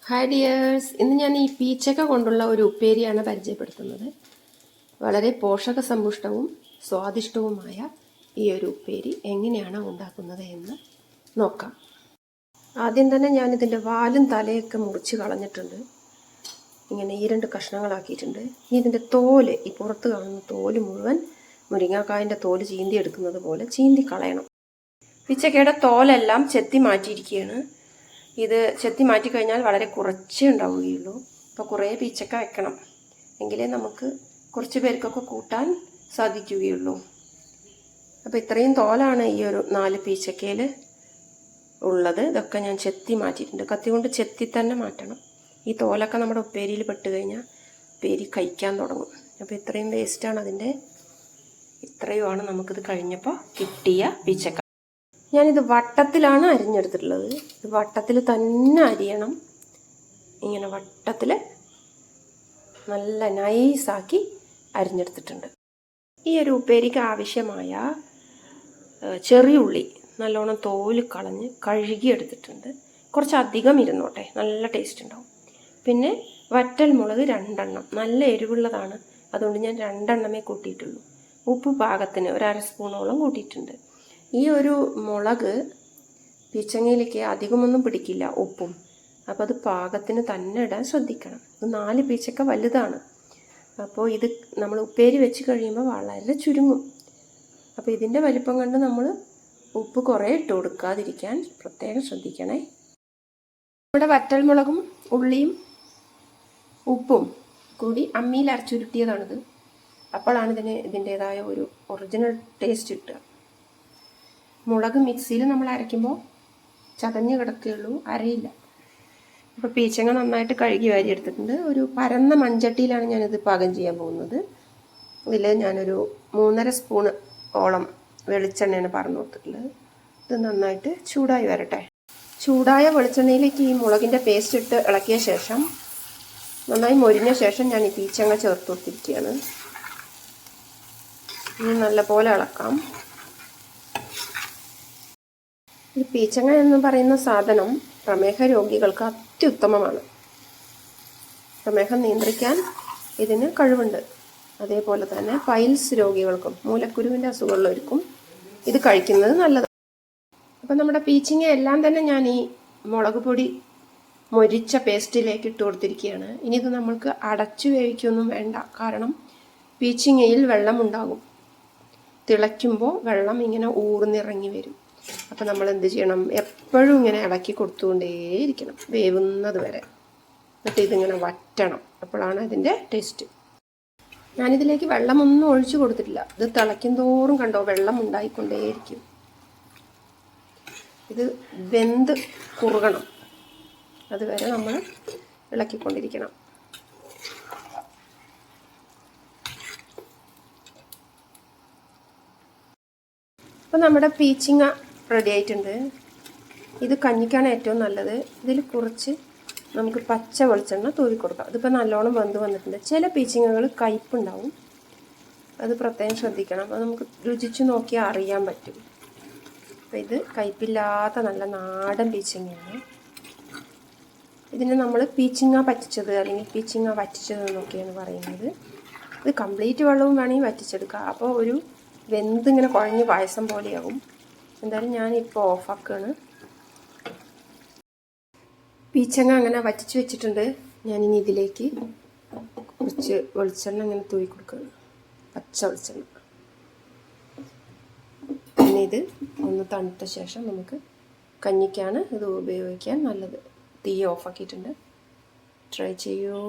Hi dears, ഇന്ന് ഞാൻ ഈ പീച്ചക്ക കൊണ്ടുള്ള ഒരു ഉപ്പേരിയാണ് പരിചയപ്പെടുത്തുന്നത്. വളരെ പോഷക സമ്പുഷ്ടവും സ്വാദിഷ്ടവുമായ ഈ ഒരു ഉപ്പേരി എങ്ങനെയാണ് ഉണ്ടാക്കുന്നത് എന്ന് നോക്കാം. ആദ്യം തന്നെ ഞാൻ ഇതിൻ്റെ വാലും തലയൊക്കെ മുറിച്ച് കളഞ്ഞിട്ടുണ്ട്. ഇങ്ങനെ ഈ രണ്ട് കഷ്ണങ്ങളാക്കിയിട്ടുണ്ട്. ഇനി ഇതിൻ്റെ തോല്, ഈ പുറത്ത് കാണുന്ന തോല് മുഴുവൻ മുരിങ്ങാക്കായൻ്റെ തോല് ചീന്തി എടുക്കുന്നത് പോലെ ചീന്തി കളയണം. പീച്ചക്കയുടെ തോലെല്ലാം ചെത്തി മാറ്റിയിരിക്കുകയാണ്. ഇത് ചെത്തി മാറ്റിക്കഴിഞ്ഞാൽ വളരെ കുറച്ചേ ഉണ്ടാവുകയുള്ളൂ. അപ്പോൾ കുറേ പീച്ചക്ക വെക്കണം, എങ്കിലേ നമുക്ക് കുറച്ച് പേർക്കൊക്കെ കൂട്ടാൻ സാധിക്കുകയുള്ളൂ. അപ്പോൾ ഇത്രയും തോലാണ് ഈ ഒരു 4 പീച്ചക്കയിൽ ഉള്ളത്. ഇതൊക്കെ ഞാൻ ചെത്തി മാറ്റിയിട്ടുണ്ട്. കത്തി കൊണ്ട് ചെത്തി തന്നെ മാറ്റണം. ഈ തോലൊക്കെ നമ്മുടെ ഉപ്പേരിയിൽ പെട്ട് കഴിഞ്ഞാൽ ഉപ്പേരി കഴിക്കാൻ തുടങ്ങും. അപ്പോൾ ഇത്രയും വേസ്റ്റാണ് അതിൻ്റെ. ഇത്രയുമാണ് നമുക്കിത് കഴിഞ്ഞപ്പോൾ കിട്ടിയ പീച്ചക്ക. ഞാനിത് വട്ടത്തിലാണ് അരിഞ്ഞെടുത്തിട്ടുള്ളത്. ഇത് വട്ടത്തിൽ തന്നെ അരിയണം. ഇങ്ങനെ വട്ടത്തിൽ നല്ല നൈസാക്കി അരിഞ്ഞെടുത്തിട്ടുണ്ട്. ഈ ഒരു ഉപ്പേരിക്ക് ആവശ്യമായ ചെറിയുള്ളി നല്ലോണം തോല് കളഞ്ഞ് കഴുകിയെടുത്തിട്ടുണ്ട്. കുറച്ചധികം ഇരുന്നോട്ടെ, നല്ല ടേസ്റ്റ് ഉണ്ടാവും. പിന്നെ വറ്റൽ മുളക് 2 എണ്ണം, നല്ല എരിവുള്ളതാണ്, അതുകൊണ്ട് ഞാൻ 2 എണ്ണമേ കൂട്ടിയിട്ടുള്ളൂ. ഉപ്പ് പാകത്തിന് 1/2 സ്പൂണോളം കൂട്ടിയിട്ടുണ്ട്. ഈ ഒരു മുളക് പീച്ചങ്ങയിലേക്ക് അധികമൊന്നും പിടിക്കില്ല, ഉപ്പും. അപ്പോൾ അത് പാകത്തിന് തന്നെ ഇടാൻ ശ്രദ്ധിക്കണം. ഇത് 4 പീച്ചക്ക വലുതാണ്. അപ്പോൾ ഇത് നമ്മൾ ഉപ്പേരി വെച്ച് കഴിയുമ്പോൾ വളരെ ചുരുങ്ങും. അപ്പോൾ ഇതിൻ്റെ വലിപ്പം കണ്ട് നമ്മൾ ഉപ്പ് കുറേ ഇട്ട് കൊടുക്കാതിരിക്കാൻ പ്രത്യേകം ശ്രദ്ധിക്കണേ. നമ്മുടെ വറ്റൽമുളകും ഉള്ളിയും ഉപ്പും കൂടി അമ്മിയിൽ അരച്ചുരുട്ടിയതാണിത്. അപ്പോഴാണ് ഇതിൻ്റേതായ ഒരു ഒറിജിനൽ ടേസ്റ്റ് കിട്ടുക. മുളക് മിക്സിയിൽ നമ്മൾ അരയ്ക്കുമ്പോൾ ചതഞ്ഞ് കിടക്കുകയുള്ളൂ, അരയില്ല. അപ്പോൾ പീച്ചങ്ങ നന്നായിട്ട് കഴുകി വാരിയെടുത്തിട്ടുണ്ട്. ഒരു പരന്ന മൺചട്ടിയിലാണ് ഞാനിത് പാകം ചെയ്യാൻ പോകുന്നത്. ഇതിൽ ഞാനൊരു 3.5 സ്പൂണ് ഓളം വെളിച്ചെണ്ണയാണ് പറഞ്ഞു കൊടുത്തിട്ടുള്ളത്. ഇത് നന്നായിട്ട് ചൂടായി വരട്ടെ. ചൂടായ വെളിച്ചെണ്ണയിലേക്ക് ഈ മുളകിൻ്റെ പേസ്റ്റ് ഇട്ട് ഇളക്കിയ ശേഷം, നന്നായി മൊരിഞ്ഞ ശേഷം ഞാൻ ഈ പീച്ചങ്ങ ചേർത്ത് കൊടുത്തിരിക്കുകയാണ്. ഇനി നല്ലപോലെ ഇളക്കാം. ഈ പീച്ചങ്ങ എന്ന് പറയുന്ന സാധനം പ്രമേഹ രോഗികൾക്ക് അത്യുത്തമമാണ്. പ്രമേഹം നിയന്ത്രിക്കാൻ ഇതിന് കഴിവുണ്ട്. അതേപോലെ തന്നെ പൈൽസ് രോഗികൾക്കും മൂലക്കുരുവിൻ്റെ അസുഖമുള്ളവർക്കും ഇത് കഴിക്കുന്നത് നല്ലതാണ്. അപ്പം നമ്മുടെ പീച്ചിങ്ങ എല്ലാം തന്നെ ഞാൻ ഈ മുളക് പൊടി മൊരിച്ച പേസ്റ്റിലേക്ക് ഇട്ട് കൊടുത്തിരിക്കുകയാണ്. ഇനി ഇത് നമ്മൾക്ക് അടച്ചു വേവിക്കൊന്നും വേണ്ട, കാരണം പീച്ചിങ്ങയിൽ വെള്ളമുണ്ടാകും. തിളയ്ക്കുമ്പോൾ വെള്ളം ഇങ്ങനെ ഊർന്നിറങ്ങി വരും. അപ്പോൾ നമ്മൾ എന്ത് ചെയ്യണം, എപ്പോഴും ഇങ്ങനെ ഇളക്കി കൊടുത്തുകൊണ്ടേയിരിക്കണം വേവുന്നത് വരെ. എന്നിട്ട് ഇതിങ്ങനെ വറ്റണം, അപ്പോഴാണ് അതിൻ്റെ ടേസ്റ്റ്. ഞാനിതിലേക്ക് വെള്ളമൊന്നും ഒഴിച്ചു കൊടുത്തിട്ടില്ല. ഇത് തിളയ്ക്കും തോറും കണ്ടോ വെള്ളം ഉണ്ടായിക്കൊണ്ടേയിരിക്കും. ഇത് വെന്ത് കുറുകണം, അതുവരെ നമ്മൾ ഇളക്കിക്കൊണ്ടിരിക്കണം. അപ്പോൾ നമ്മുടെ പീച്ചിങ്ങ റെഡി ആയിട്ടുണ്ട്. ഇത് കഞ്ഞിക്കാണ് ഏറ്റവും നല്ലത്. ഇതിൽ കുറച്ച് നമുക്ക് പച്ച വെളിച്ചെണ്ണ തൂവി കൊടുക്കാം. ഇതിപ്പോൾ നല്ലോണം വെന്ത് വന്നിട്ടുണ്ട്. ചില പീച്ചിങ്ങകൾ കയ്പുണ്ടാവും, അത് പ്രത്യേകം ശ്രദ്ധിക്കണം. അത് നമുക്ക് രുചിച്ച് നോക്കിയാൽ അറിയാൻ പറ്റും. അപ്പോൾ ഇത് കയ്പില്ലാത്ത നല്ല നാടൻ പീച്ചിങ്ങയാണ്. ഇതിന് നമ്മൾ പീച്ചിങ്ങ പറ്റിച്ചത് അല്ലെങ്കിൽ പീച്ചിങ്ങ വറ്റിച്ചത് എന്നൊക്കെയാണ് പറയുന്നത്. ഇത് കംപ്ലീറ്റ് വെള്ളവും വേണമെങ്കിൽ വറ്റിച്ചെടുക്കാം. അപ്പോൾ ഒരു വെന്തിങ്ങനെ കുഴഞ്ഞ് പായസം പോലെയാകും. എന്തായാലും ഞാനിപ്പോൾ ഓഫാക്കുകയാണ്. പീച്ചങ്ങ അങ്ങനെ വറ്റിച്ച് വെച്ചിട്ടുണ്ട്. ഞാനിനി ഇതിലേക്ക് കുറച്ച് വെളിച്ചെണ്ണ ഇങ്ങനെ തൂവി കൊടുക്കുകയാണ്, പച്ച വെളിച്ചെണ്ണ. പിന്നെ ഇത് ഒന്ന് തണുത്ത ശേഷം നമുക്ക് കഞ്ഞിക്കാണ് ഇത് ഉപയോഗിക്കാൻ നല്ലത്. തീ ഓഫാക്കിയിട്ടുണ്ട്. ട്രൈ ചെയ്യൂ.